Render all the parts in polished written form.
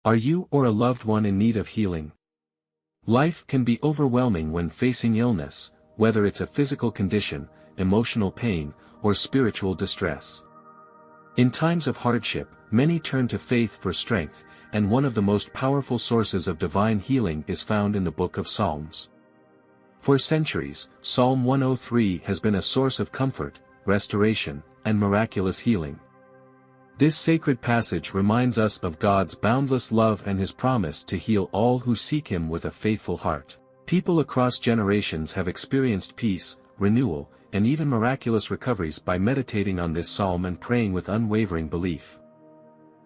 Are you or a loved one in need of healing? Life can be overwhelming when facing illness, whether it's a physical condition, emotional pain, or spiritual distress. In times of hardship, many turn to faith for strength, and one of the most powerful sources of divine healing is found in the book of Psalms. For centuries, Psalm 103 has been a source of comfort, restoration, and miraculous healing. This sacred passage reminds us of God's boundless love and His promise to heal all who seek Him with a faithful heart. People across generations have experienced peace, renewal, and even miraculous recoveries by meditating on this psalm and praying with unwavering belief.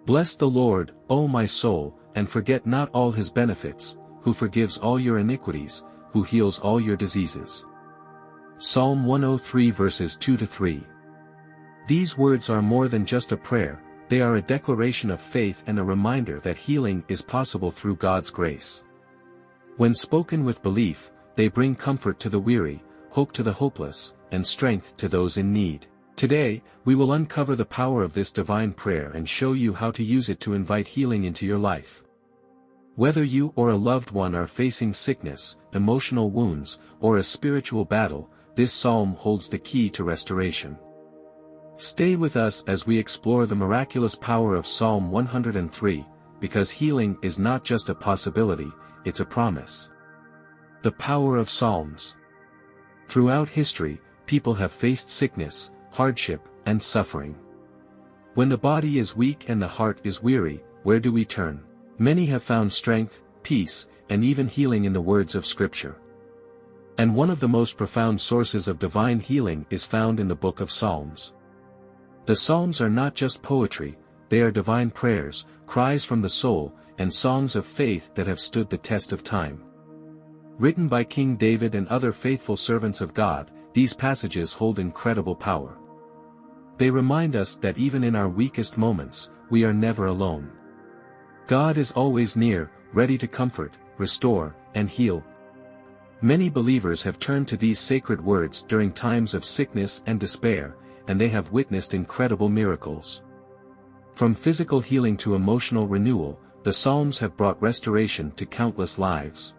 Bless the Lord, O my soul, and forget not all His benefits, who forgives all your iniquities, who heals all your diseases. Psalm 103 verses 2-3. These words are more than just a prayer, they are a declaration of faith and a reminder that healing is possible through God's grace. When spoken with belief, they bring comfort to the weary, hope to the hopeless, and strength to those in need. Today, we will uncover the power of this divine prayer and show you how to use it to invite healing into your life. Whether you or a loved one are facing sickness, emotional wounds, or a spiritual battle, this psalm holds the key to restoration. Stay with us as we explore the miraculous power of Psalm 103, because healing is not just a possibility, it's a promise. The power of Psalms. Throughout history, people have faced sickness, hardship, and suffering. When the body is weak and the heart is weary, where do we turn? Many have found strength, peace, and even healing in the words of Scripture. And one of the most profound sources of divine healing is found in the book of Psalms. The Psalms are not just poetry, they are divine prayers, cries from the soul, and songs of faith that have stood the test of time. Written by King David and other faithful servants of God, these passages hold incredible power. They remind us that even in our weakest moments, we are never alone. God is always near, ready to comfort, restore, and heal. Many believers have turned to these sacred words during times of sickness and despair, and they have witnessed incredible miracles. From physical healing to emotional renewal, the Psalms have brought restoration to countless lives.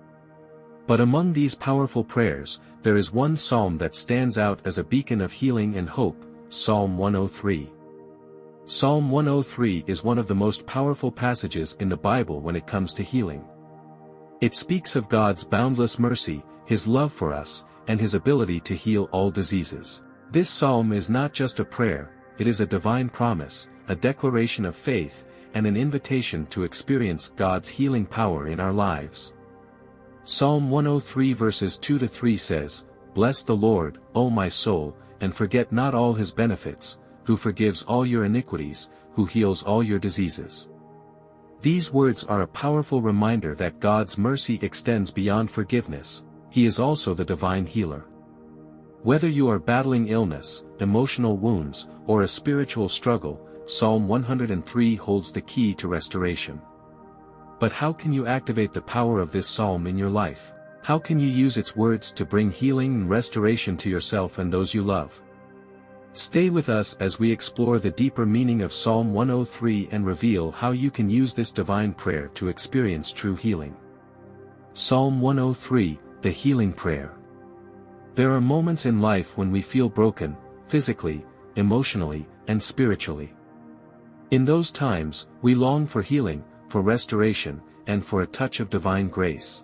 But among these powerful prayers, there is one psalm that stands out as a beacon of healing and hope, Psalm 103. Psalm 103 is one of the most powerful passages in the Bible when it comes to healing. It speaks of God's boundless mercy, His love for us, and His ability to heal all diseases. This psalm is not just a prayer, it is a divine promise, a declaration of faith, and an invitation to experience God's healing power in our lives. Psalm 103 verses 2-3 says, Bless the Lord, O my soul, and forget not all His benefits, who forgives all your iniquities, who heals all your diseases. These words are a powerful reminder that God's mercy extends beyond forgiveness, He is also the divine healer. Whether you are battling illness, emotional wounds, or a spiritual struggle, Psalm 103 holds the key to restoration. But how can you activate the power of this psalm in your life? How can you use its words to bring healing and restoration to yourself and those you love? Stay with us as we explore the deeper meaning of Psalm 103 and reveal how you can use this divine prayer to experience true healing. Psalm 103, the Healing Prayer. There are moments in life when we feel broken, physically, emotionally, and spiritually. In those times, we long for healing, for restoration, and for a touch of divine grace.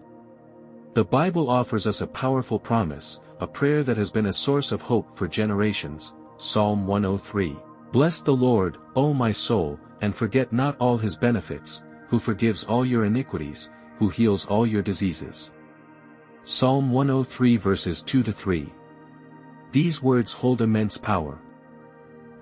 The Bible offers us a powerful promise, a prayer that has been a source of hope for generations, Psalm 103. Bless the Lord, O my soul, and forget not all His benefits, who forgives all your iniquities, who heals all your diseases. Psalm 103 verses 2-3. These words hold immense power.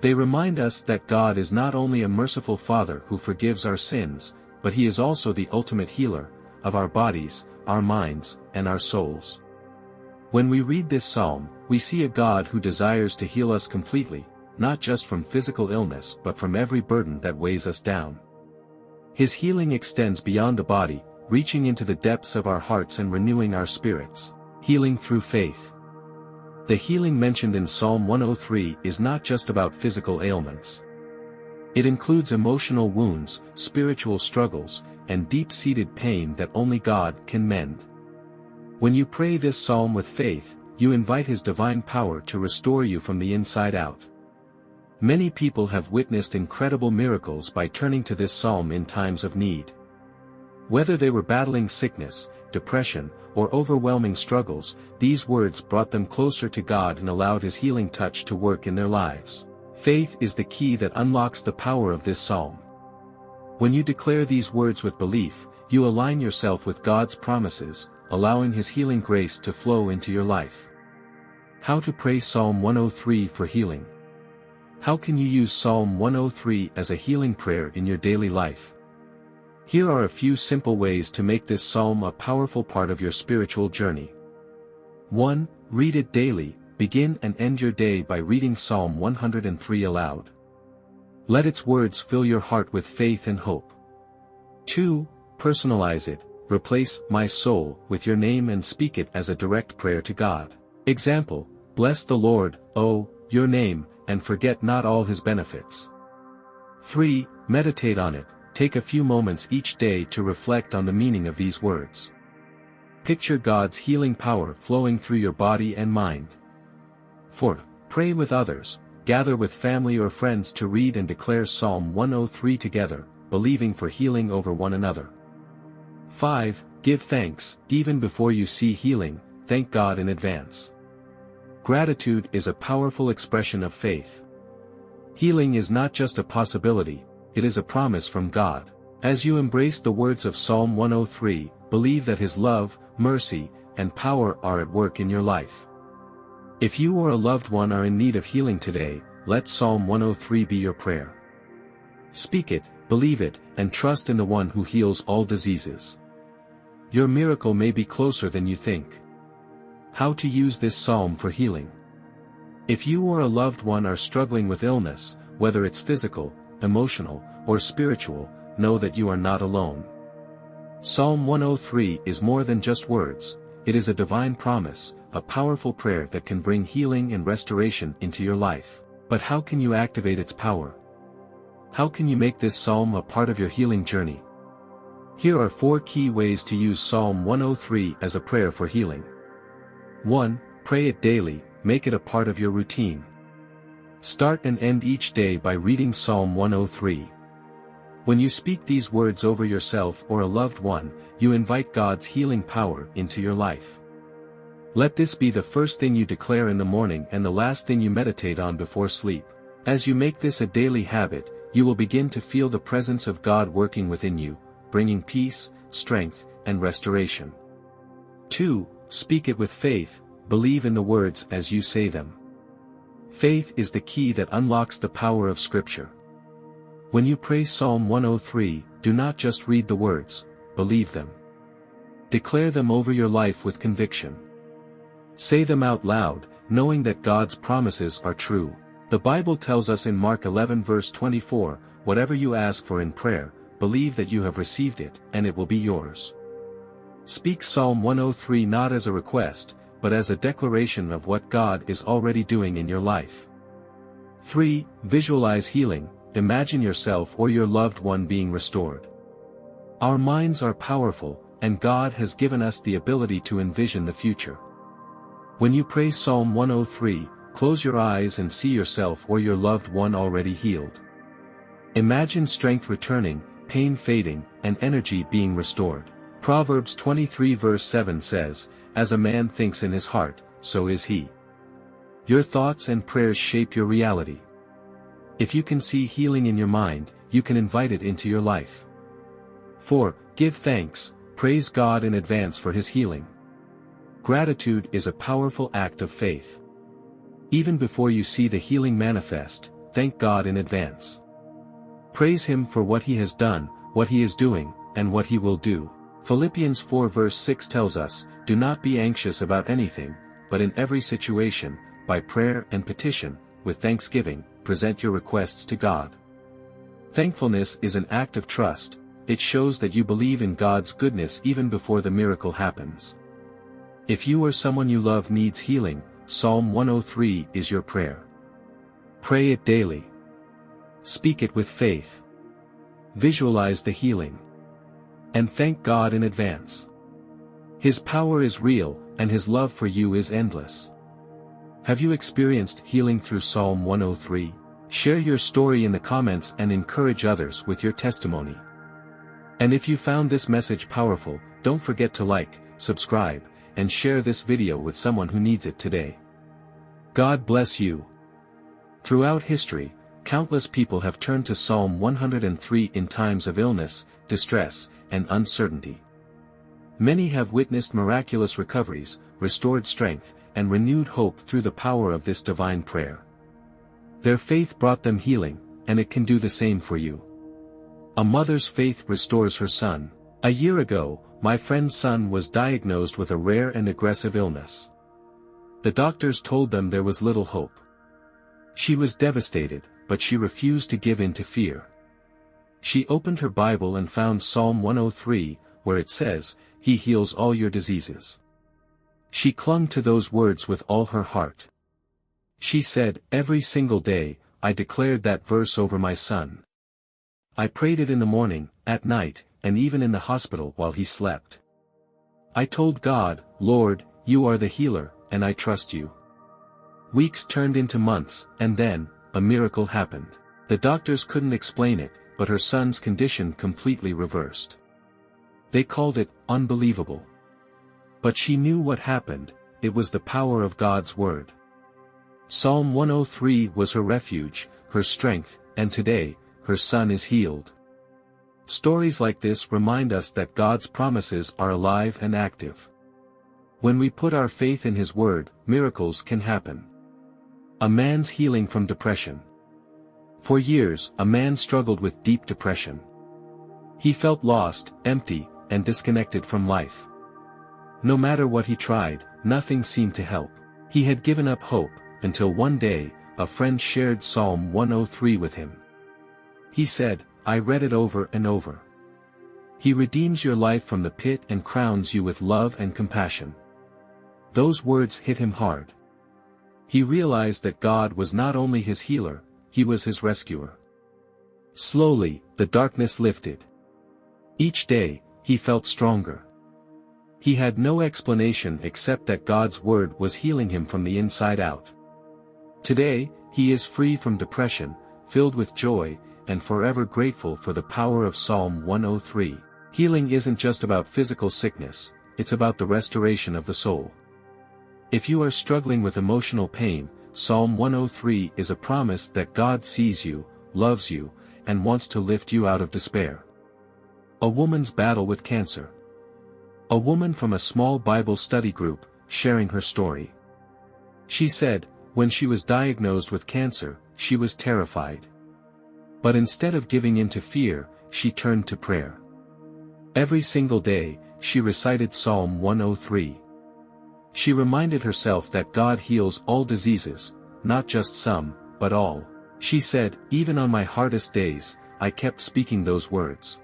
They remind us that God is not only a merciful Father who forgives our sins, but He is also the ultimate healer, of our bodies, our minds, and our souls. When we read this psalm, we see a God who desires to heal us completely, not just from physical illness but from every burden that weighs us down. His healing extends beyond the body, reaching into the depths of our hearts and renewing our spirits. Healing through faith. The healing mentioned in Psalm 103 is not just about physical ailments. It includes emotional wounds, spiritual struggles, and deep-seated pain that only God can mend. When you pray this psalm with faith, you invite His divine power to restore you from the inside out. Many people have witnessed incredible miracles by turning to this psalm in times of need. Whether they were battling sickness, depression, or overwhelming struggles, these words brought them closer to God and allowed His healing touch to work in their lives. Faith is the key that unlocks the power of this psalm. When you declare these words with belief, you align yourself with God's promises, allowing His healing grace to flow into your life. How to pray Psalm 103 for healing. How can you use Psalm 103 as a healing prayer in your daily life? Here are a few simple ways to make this psalm a powerful part of your spiritual journey. 1. Read it daily. Begin and end your day by reading Psalm 103 aloud. Let its words fill your heart with faith and hope. 2. Personalize it. Replace "my soul" with your name and speak it as a direct prayer to God. Example: bless the Lord, oh, your name, and forget not all His benefits. 3. Meditate on it. Take a few moments each day to reflect on the meaning of these words. Picture God's healing power flowing through your body and mind. 4. Pray with others. Gather with family or friends to read and declare Psalm 103 together, believing for healing over one another. 5. Give thanks. Even before you see healing, thank God in advance. Gratitude is a powerful expression of faith. Healing is not just a possibility, it is a promise from God. As you embrace the words of Psalm 103, believe that His love, mercy, and power are at work in your life. If you or a loved one are in need of healing today, let Psalm 103 be your prayer. Speak it, believe it, and trust in the One who heals all diseases. Your miracle may be closer than you think. How to use this psalm for healing. If you or a loved one are struggling with illness, whether it's physical, emotional, or spiritual, know that you are not alone. Psalm 103 is more than just words, it is a divine promise, a powerful prayer that can bring healing and restoration into your life. But how can you activate its power? How can you make this psalm a part of your healing journey? Here are 4 key ways to use Psalm 103 as a prayer for healing. 1. Pray it daily, make it a part of your routine. Start and end each day by reading Psalm 103. When you speak these words over yourself or a loved one, you invite God's healing power into your life. Let this be the first thing you declare in the morning and the last thing you meditate on before sleep. As you make this a daily habit, you will begin to feel the presence of God working within you, bringing peace, strength, and restoration. 2. Speak it with faith, believe in the words as you say them. Faith is the key that unlocks the power of Scripture. When you pray Psalm 103, do not just read the words, believe them. Declare them over your life with conviction. Say them out loud, knowing that God's promises are true. The Bible tells us in Mark 11 verse 24, whatever you ask for in prayer, believe that you have received it, and it will be yours. Speak Psalm 103 not as a request, but as a declaration of what God is already doing in your life. 3. Visualize healing, imagine yourself or your loved one being restored. Our minds are powerful, and God has given us the ability to envision the future. When you pray Psalm 103, close your eyes and see yourself or your loved one already healed. Imagine strength returning, pain fading, and energy being restored. Proverbs 23 verse 7 says, "As a man thinks in his heart, so is he." Your thoughts and prayers shape your reality. If you can see healing in your mind, you can invite it into your life. 4. Give thanks, praise God in advance for His healing. Gratitude is a powerful act of faith. Even before you see the healing manifest, thank God in advance. Praise Him for what He has done, what He is doing, and what He will do. Philippians 4 verse 6 tells us, "Do not be anxious about anything, but in every situation, by prayer and petition, with thanksgiving, present your requests to God." Thankfulness is an act of trust. It shows that you believe in God's goodness even before the miracle happens. If you or someone you love needs healing, Psalm 103 is your prayer. Pray it daily. Speak it with faith. Visualize the healing. And thank God in advance. His power is real, and His love for you is endless. Have you experienced healing through Psalm 103? Share your story in the comments and encourage others with your testimony. And if you found this message powerful, don't forget to like, subscribe, and share this video with someone who needs it today. God bless you. Throughout history, countless people have turned to Psalm 103 in times of illness, distress, and uncertainty. Many have witnessed miraculous recoveries, restored strength, and renewed hope through the power of this divine prayer. Their faith brought them healing, and it can do the same for you. A mother's faith restores her son. A year ago, my friend's son was diagnosed with a rare and aggressive illness. The doctors told them there was little hope. She was devastated, but she refused to give in to fear. She opened her Bible and found Psalm 103, where it says, "He heals all your diseases." She clung to those words with all her heart. She said, "Every single day, I declared that verse over my son. I prayed it in the morning, at night, and even in the hospital while he slept. I told God, 'Lord, you are the healer, and I trust you.'" Weeks turned into months, and then, a miracle happened. The doctors couldn't explain it, but her son's condition completely reversed. They called it unbelievable. But she knew what happened. It was the power of God's word. Psalm 103 was her refuge, her strength, and today, her son is healed. Stories like this remind us that God's promises are alive and active. When we put our faith in His word, miracles can happen. A man's healing from depression. For years, a man struggled with deep depression. He felt lost, empty, and disconnected from life. No matter what he tried, nothing seemed to help. He had given up hope, until one day, a friend shared Psalm 103 with him. He said, "I read it over and over. He redeems your life from the pit and crowns you with love and compassion." Those words hit him hard. He realized that God was not only his healer, He was his rescuer. Slowly, the darkness lifted. Each day, he felt stronger. He had no explanation except that God's word was healing him from the inside out. Today, he is free from depression, filled with joy, and forever grateful for the power of Psalm 103. Healing isn't just about physical sickness, it's about the restoration of the soul. If you are struggling with emotional pain, Psalm 103 is a promise that God sees you, loves you, and wants to lift you out of despair. A woman's battle with cancer. A woman from a small Bible study group, sharing her story. She said, when she was diagnosed with cancer, she was terrified. But instead of giving in to fear, she turned to prayer. Every single day, she recited Psalm 103. She reminded herself that God heals all diseases, not just some, but all. She said, "Even on my hardest days, I kept speaking those words.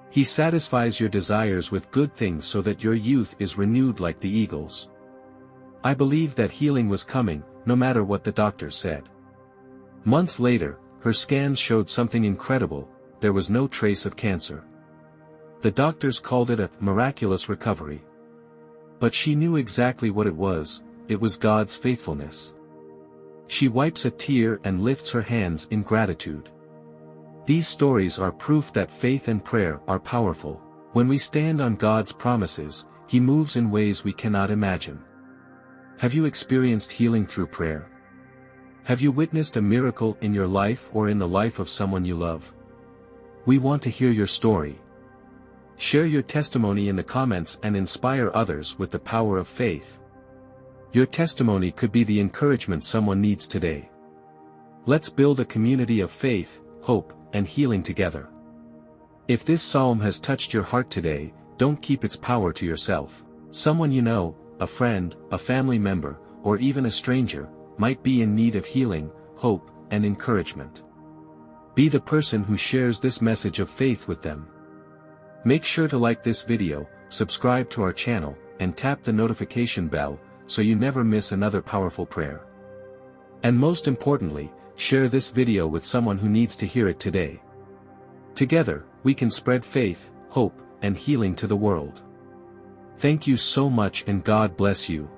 He satisfies your desires with good things so that your youth is renewed like the eagles." I believed that healing was coming, no matter what the doctors said. Months later, her scans showed something incredible. There was no trace of cancer. The doctors called it a miraculous recovery. But she knew exactly what it was God's faithfulness. She wipes a tear and lifts her hands in gratitude. These stories are proof that faith and prayer are powerful. When we stand on God's promises, He moves in ways we cannot imagine. Have you experienced healing through prayer? Have you witnessed a miracle in your life or in the life of someone you love? We want to hear your story. Share your testimony in the comments and inspire others with the power of faith. Your testimony could be the encouragement someone needs today. Let's build a community of faith, hope, and healing together. If this psalm has touched your heart today, don't keep its power to yourself. Someone you know, a friend, a family member, or even a stranger, might be in need of healing, hope, and encouragement. Be the person who shares this message of faith with them. Make sure to like this video, subscribe to our channel, and tap the notification bell, so you never miss another powerful prayer. And most importantly, share this video with someone who needs to hear it today. Together, we can spread faith, hope, and healing to the world. Thank you so much and God bless you.